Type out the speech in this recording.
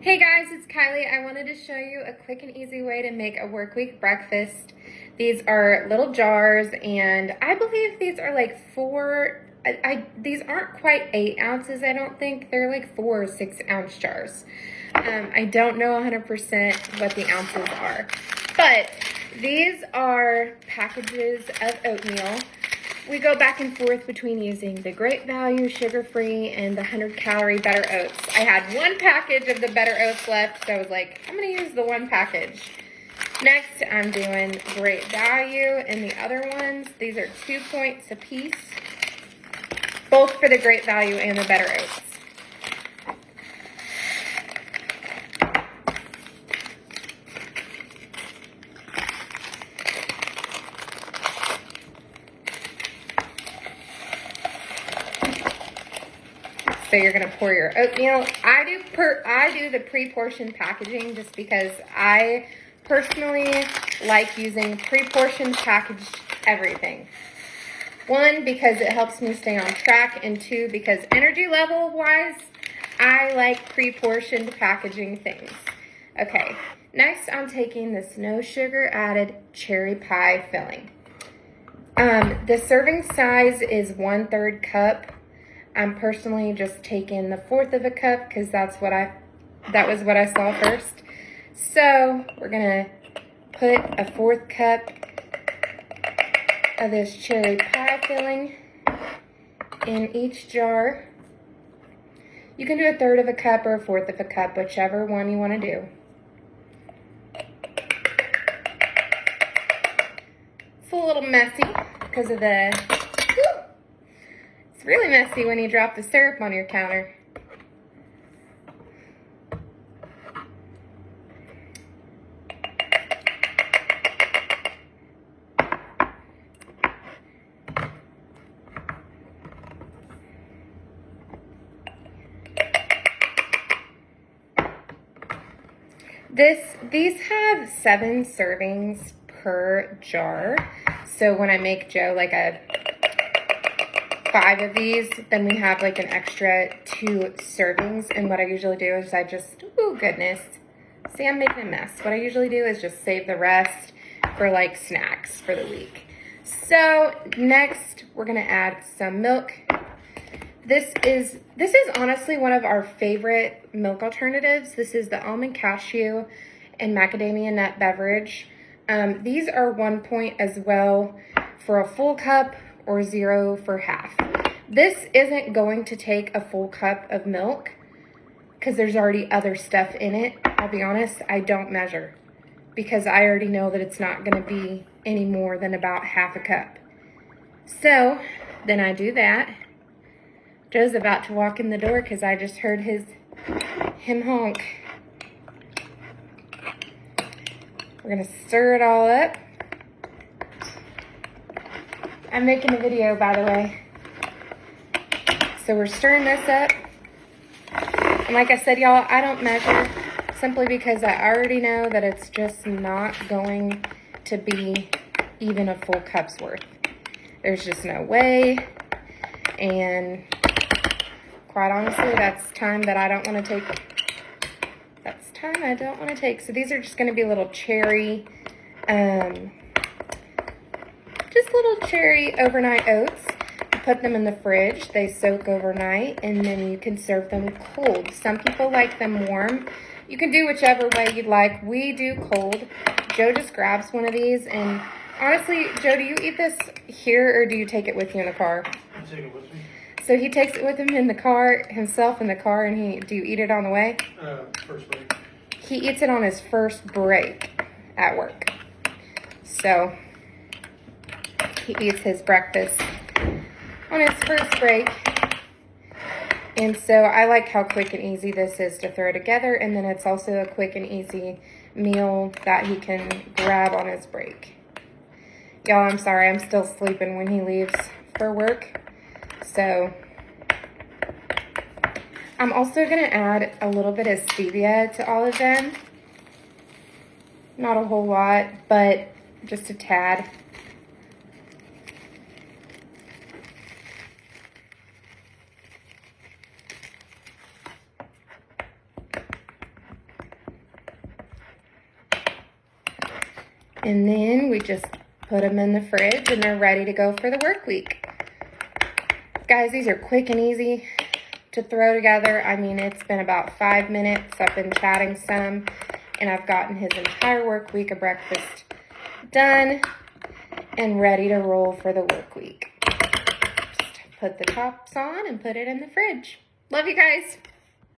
Hey guys, it's Kylie. I wanted to show you a quick and easy way to make a work week breakfast. These are little jars, and I believe these are like these aren't quite 8 ounces, I don't think. They're like 4 or 6 ounce jars. I don't know 100% what the ounces are, but these are packages of oatmeal. We go back and forth between using the Great Value sugar-free and the 100-calorie Better Oats. I had one package of the Better Oats left, so I was like, I'm going to use the one package. Next, I'm doing Great Value and the other ones. These are 2 points a piece, both for the Great Value and the Better Oats. So you're gonna pour your oatmeal. I do the pre-portioned packaging just because I personally like using pre-portioned packaged everything. 1, because it helps me stay on track, and 2, because energy level wise, I like pre-portioned packaging things. Okay, next I'm taking this no sugar added cherry pie filling. The serving size is 1/3 cup. I'm personally just taking the 1/4 of a cup because that was what I saw first. So we're gonna put a 1/4 cup of this cherry pie filling in each jar. You can do 1/3 of a cup or a 1/4 of a cup, whichever one you want to do. It's a little messy because of it's really messy when you drop the syrup on your counter. These have 7 servings per jar. So when I make Joe like 5 of these, then we have like an extra 2 servings. And what I usually do is oh goodness, see, I'm making a mess. What I usually do is just save the rest for like snacks for the week. So next we're gonna add some milk. This is honestly one of our favorite milk alternatives. This is the almond cashew and macadamia nut beverage. These are 1 point as well for a full cup, or 0 for half. This isn't going to take a full cup of milk because there's already other stuff in it. I'll be honest, I don't measure because I already know that it's not going to be any more than about half a cup. So then I do that. Joe's about to walk in the door because I just heard him honk. We're gonna stir it all up. I'm making a video, by the way. So we're stirring this up. And like I said, y'all, I don't measure simply because I already know that it's just not going to be even a full cup's worth. There's just no way. And quite honestly, that's time that I don't want to take. That's time I don't want to take. So these are just going to be little cherry, just little cherry overnight oats. You put them in the fridge. They soak overnight, and then you can serve them cold. Some people like them warm. You can do whichever way you'd like. We do cold. Joe just grabs one of these, and honestly, Joe, do you eat this here, or do you take it with you in the car? I take it with me. So he takes it with him in the car, himself in the car, and do you eat it on the way? First break. He eats it on his first break at work. So he eats his breakfast on his first break. And so I like how quick and easy this is to throw together, and then it's also a quick and easy meal that he can grab on his break. Y'all, I'm sorry, I'm still sleeping when he leaves for work. So I'm also going to add a little bit of stevia to all of them. Not a whole lot, but just a tad. And then we just put them in the fridge and they're ready to go for the work week. Guys, these are quick and easy to throw together. I mean, it's been about 5 minutes. I've been chatting some, and I've gotten his entire work week of breakfast done and ready to roll for the work week. Just put the tops on and put it in the fridge. Love you guys.